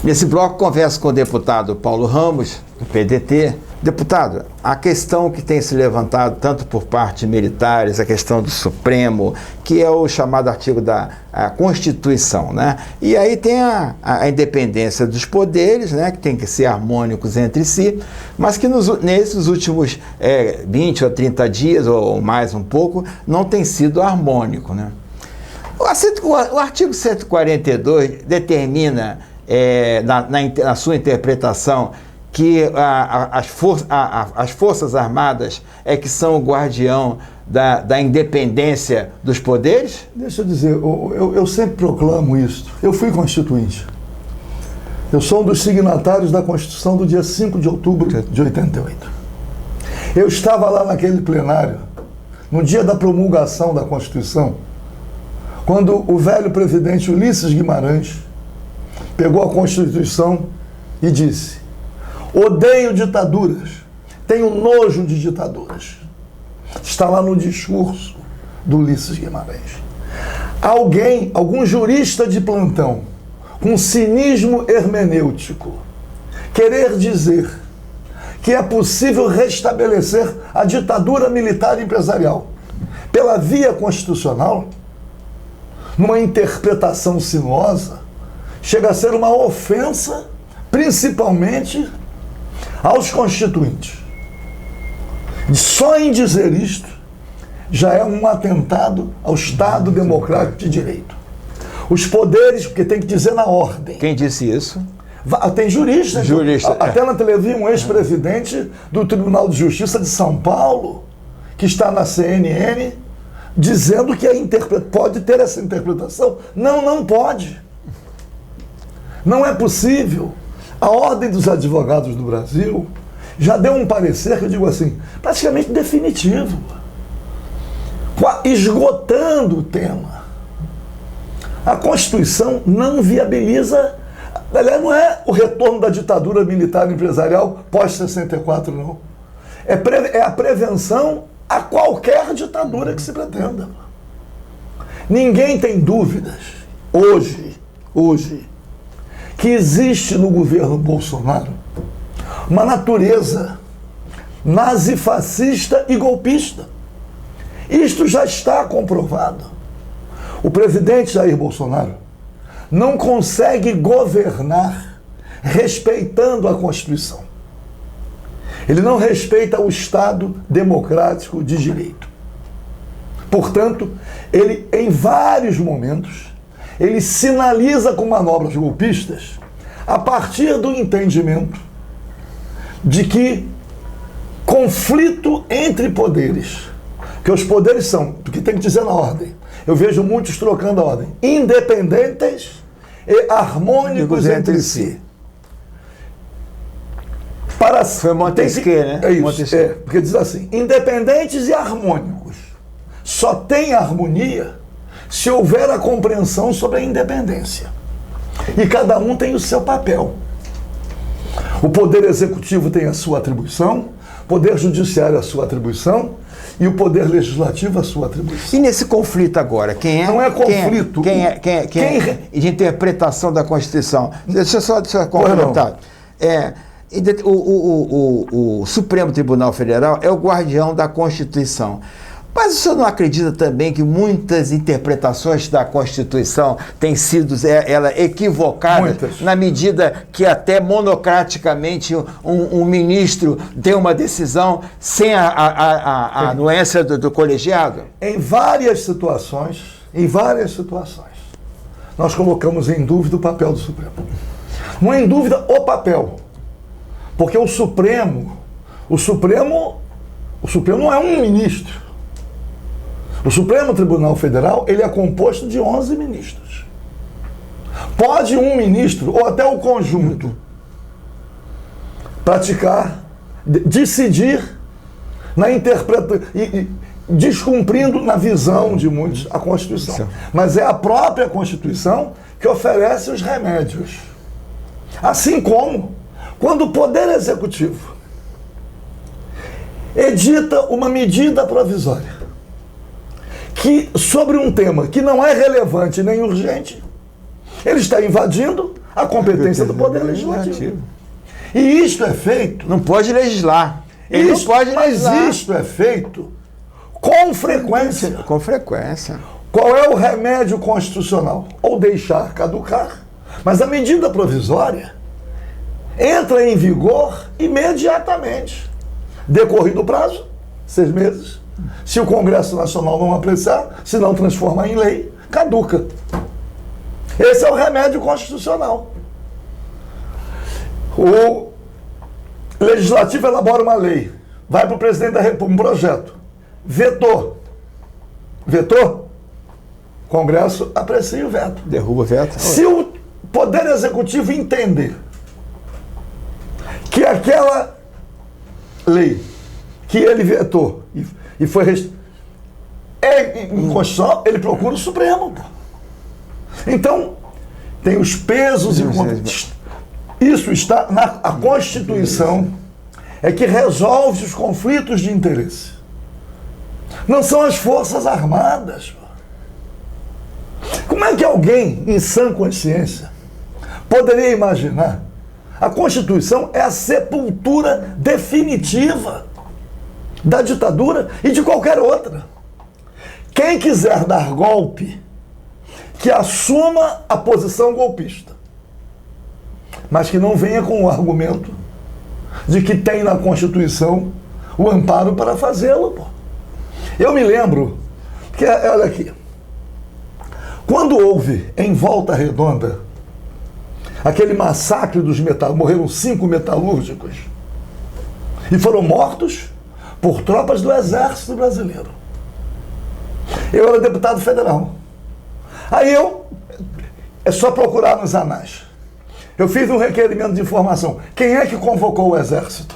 Nesse bloco, converso com o deputado Paulo Ramos, do PDT. Deputado, a questão que tem se levantado, tanto por parte de militares, a questão do Supremo, que é o chamado artigo da Constituição, né? E aí tem a independência dos poderes, né? Que tem que ser harmônicos entre si, mas que nesses últimos 20 ou 30 dias, ou mais um pouco, não tem sido harmônico, né? O artigo 142 determina, na sua interpretação, que as Forças Armadas é que são o guardião da independência dos poderes? Deixa eu dizer, eu sempre proclamo isso. Eu fui constituinte. Eu sou um dos signatários da Constituição do dia 5 de outubro de 88. Eu estava lá naquele plenário, no dia da promulgação da Constituição, quando o velho presidente Ulisses Guimarães pegou a Constituição e disse: odeio ditaduras, tenho nojo de ditaduras. Está lá no discurso do Ulisses Guimarães. Algum jurista de plantão, com cinismo hermenêutico, querer dizer que é possível restabelecer a ditadura militar e empresarial pela via constitucional, numa interpretação sinuosa, chega a ser uma ofensa, principalmente aos constituintes. Só em dizer isto já é um atentado ao Estado Democrático de Direito. Os poderes, porque tem que dizer na ordem. Quem disse isso? Tem juristas. Até na televisão, um ex-presidente do Tribunal de Justiça de São Paulo, que está na CNN, dizendo que pode ter essa interpretação. Não pode. Não é possível. A Ordem dos Advogados do Brasil já deu um parecer, que eu digo assim, praticamente definitivo, esgotando o tema. A Constituição não viabiliza, aliás, não é o retorno da ditadura militar e empresarial pós-64, não. É a prevenção a qualquer ditadura que se pretenda. Ninguém tem dúvidas, hoje, que existe no governo Bolsonaro uma natureza nazifascista e golpista. Isto já está comprovado. O presidente Jair Bolsonaro não consegue governar respeitando a Constituição. Ele não respeita o Estado democrático de direito. Portanto, ele, em vários momentos, ele sinaliza com manobras golpistas a partir do entendimento de que conflito entre poderes, que os poderes são, porque tem que dizer na ordem, eu vejo muitos trocando a ordem, independentes e harmônicos entre si. Foi Montesquieu, né? É isso, porque diz assim, independentes e harmônicos. Só tem harmonia se houver a compreensão sobre a independência. E cada um tem o seu papel. O Poder Executivo tem a sua atribuição, o Poder Judiciário a sua atribuição e o Poder Legislativo a sua atribuição. E nesse conflito agora, quem é? Não é conflito. Quem é de interpretação da Constituição? Deixa eu só complementar. O Supremo Tribunal Federal é o guardião da Constituição. Mas o senhor não acredita também que muitas interpretações da Constituição têm sido equivocadas? Muitas. Na medida que até monocraticamente um ministro tem uma decisão sem a anuência do colegiado? Em várias situações, nós colocamos em dúvida o papel do Supremo. Não é em dúvida o papel, porque o Supremo não é um ministro. O Supremo Tribunal Federal, ele é composto de 11 ministros. Pode um ministro, ou até o conjunto, decidir na interpretação, descumprindo na visão de muitos a Constituição. Mas é a própria Constituição que oferece os remédios. Assim como, quando o Poder Executivo edita uma medida provisória sobre um tema que não é relevante nem urgente, ele está invadindo a competência do Poder Legislativo. E isto é feito... Não pode legislar. Ele Isto, não pode mas legislar. isto é feito com frequência. Com frequência. Qual é o remédio constitucional? Ou deixar caducar. Mas a medida provisória entra em vigor imediatamente. Decorrido o prazo, 6 meses. Se o Congresso Nacional não apreciar, se não transformar em lei, caduca. Esse é o remédio constitucional. O Legislativo elabora uma lei, vai para o presidente da República, um projeto. Vetou. Vetou? O Congresso aprecia o veto. Derruba o veto. Se o Poder Executivo entender que aquela lei que ele vetou e foi é inconstitucional, ele procura o Supremo. Pô. Então, tem os pesos e isso está na a Constituição, é que resolve os conflitos de interesse. Não são as Forças Armadas. Pô. Como é que alguém, em sã consciência, poderia imaginar? A Constituição é a sepultura definitiva da ditadura e de qualquer outra. Quem quiser dar golpe, que assuma a posição golpista, mas que não venha com o argumento de que tem na Constituição o amparo para fazê-lo. Pô. Eu me lembro que, olha aqui, quando houve em Volta Redonda aquele massacre dos metalúrgicos, morreram 5 metalúrgicos e foram mortos por tropas do Exército Brasileiro. Eu era deputado federal. Aí é só procurar nos anais. Eu fiz um requerimento de informação. Quem é que convocou o Exército?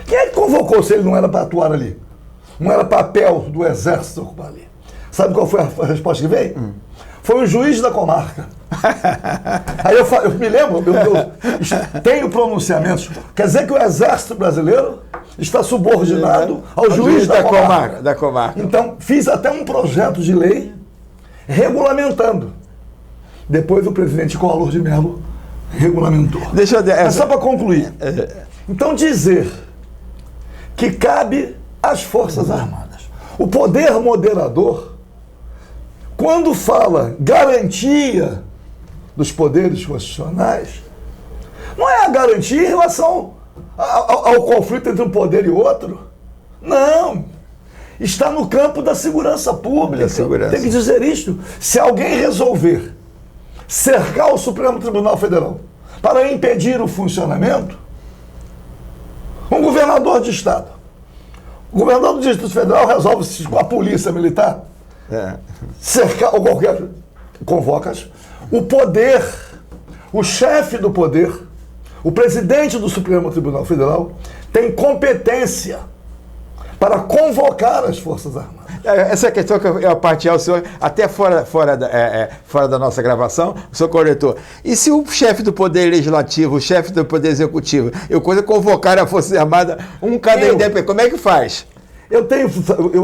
Quem é que convocou se ele não era para atuar ali? Não era papel do Exército ocupar ali. Sabe qual foi a resposta que veio? Foi o juiz da comarca. Aí eu me lembro, eu tenho pronunciamentos. Quer dizer que o Exército Brasileiro está subordinado ao juiz da comarca. Então, fiz até um projeto de lei regulamentando. Depois o presidente Collor de Mello regulamentou. Mas só para concluir. Então, dizer que cabe às Forças Armadas. O poder moderador, quando fala garantia dos poderes constitucionais, não é a garantia em relação ao conflito entre um poder e outro. Não. Está no campo da segurança pública. Tem que dizer isto. Se alguém resolver cercar o Supremo Tribunal Federal para impedir o funcionamento, um governador de Estado, o governador do Distrito Federal resolve com a polícia militar cercar ou qualquer convoca o poder, o chefe do poder, o presidente do Supremo Tribunal Federal tem competência para convocar as Forças Armadas. Essa é a questão que eu partilhar o senhor, até fora da nossa gravação, o senhor corretor. E se o chefe do Poder Legislativo, o chefe do Poder Executivo, convocar a Força Armada, cada independente, como é que faz? Eu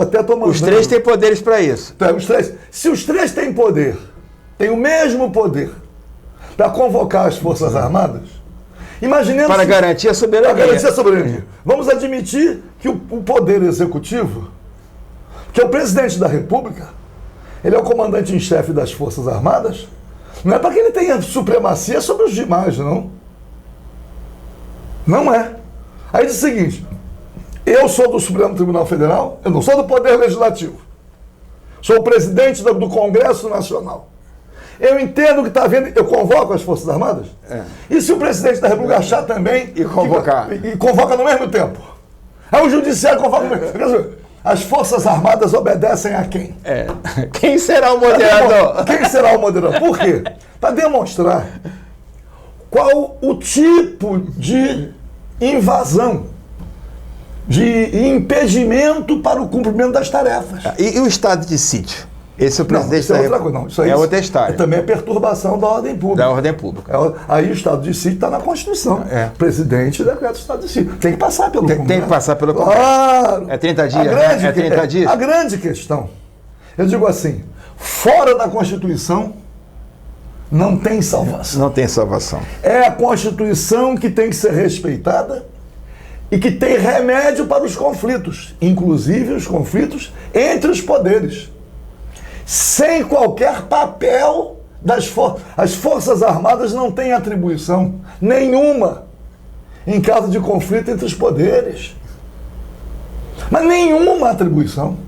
até estou mandando... Os 3 têm poderes para isso. Se os 3 têm poder, têm o mesmo poder para convocar as Forças Armadas, imaginemos... Para garantir a soberania. Para garantir a soberania. Vamos admitir que o Poder Executivo, que é o presidente da República, ele é o comandante em chefe das Forças Armadas, não é para que ele tenha supremacia sobre os demais, não. Não é. Aí diz o seguinte, eu sou do Supremo Tribunal Federal, eu não sou do Poder Legislativo, sou o presidente do Congresso Nacional. Eu entendo que está havendo, eu convoco as Forças Armadas, e se o presidente da República achar também... E convocar. E convoca no mesmo tempo. Aí o Judiciário convoca no mesmo tempo. As Forças Armadas obedecem a quem? Quem será o moderador? Quem será o moderador? Por quê? Para demonstrar qual o tipo de invasão, de impedimento para o cumprimento das tarefas. E o estado de sítio? Esse é o presidente da República. Isso aí é outra história. Também é perturbação da ordem pública. Da ordem pública. Aí o estado de sítio está na Constituição. Presidente decreta o estado de sítio. Tem que passar pelo Congresso. Tem que passar pelo Congresso. Claro. É 30 dias, né? É 30 dias. A grande questão, eu digo assim, fora da Constituição não tem salvação. Não tem salvação. É a Constituição que tem que ser respeitada e que tem remédio para os conflitos, inclusive os conflitos entre os poderes. Sem qualquer papel as Forças Armadas não têm atribuição nenhuma em caso de conflito entre os poderes. Mas nenhuma atribuição.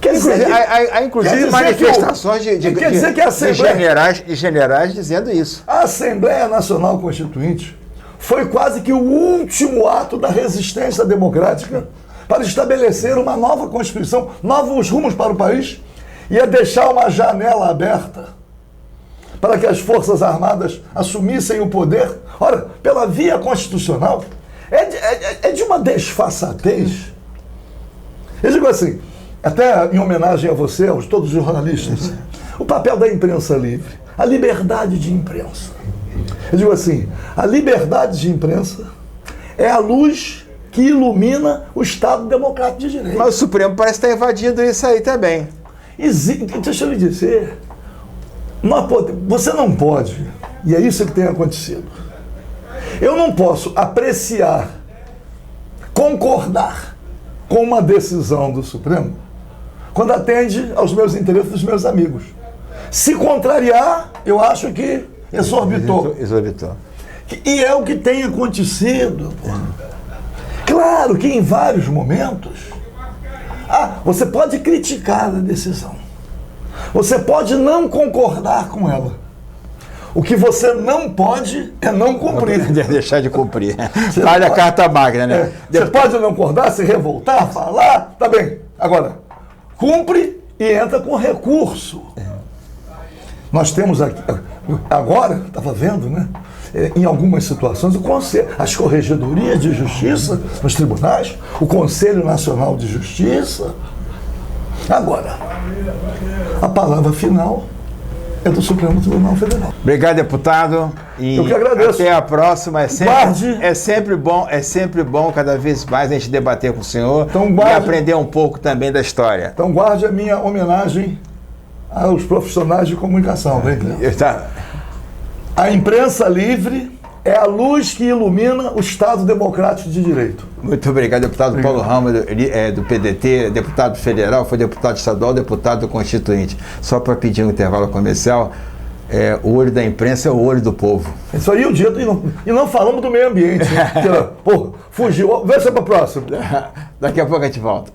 Quer dizer, há inclusive manifestações de generais dizendo isso. A Assembleia Nacional Constituinte foi quase que o último ato da resistência democrática para estabelecer uma nova Constituição, novos rumos para o país, e a deixar uma janela aberta para que as Forças Armadas assumissem o poder. Ora, pela via constitucional, é de uma desfaçatez. Eu digo assim, até em homenagem a você, aos todos os jornalistas, o papel da imprensa livre, a liberdade de imprensa. Eu digo assim, a liberdade de imprensa é a luz que ilumina o Estado Democrático de Direito. Mas o Supremo parece estar invadindo isso aí também. Deixa eu lhe dizer, você não pode, e é isso que tem acontecido, eu não posso apreciar, concordar com uma decisão do Supremo quando atende aos meus interesses dos meus amigos. Se contrariar, eu acho que exorbitou. E é o que tem acontecido. Claro que em vários momentos, você pode criticar a decisão. Você pode não concordar com ela. O que você não pode é não cumprir. Deixar de cumprir. Vale a carta magna, né? Você pode não concordar, se revoltar, falar, tá bem. Agora, cumpre e entra com recurso. Nós temos aqui, agora, estava vendo, né? Em algumas situações, o Conselho, as corregedorias de justiça nos tribunais, o Conselho Nacional de Justiça. Agora, a palavra final é do Supremo Tribunal Federal. Obrigado, deputado. E eu que agradeço. Até a próxima. É sempre bom cada vez mais a gente debater com o senhor e aprender um pouco também da história. Então guarde a minha homenagem aos profissionais de comunicação. A imprensa livre é a luz que ilumina o Estado Democrático de Direito. Muito obrigado, deputado Paulo Ramos, do PDT, deputado federal, foi deputado estadual, deputado constituinte. Só para pedir um intervalo comercial, o olho da imprensa é o olho do povo. Isso aí é o dia, e não falamos do meio ambiente. Né? Porra, fugiu. Vê se é para a próxima. Daqui a pouco a gente volta.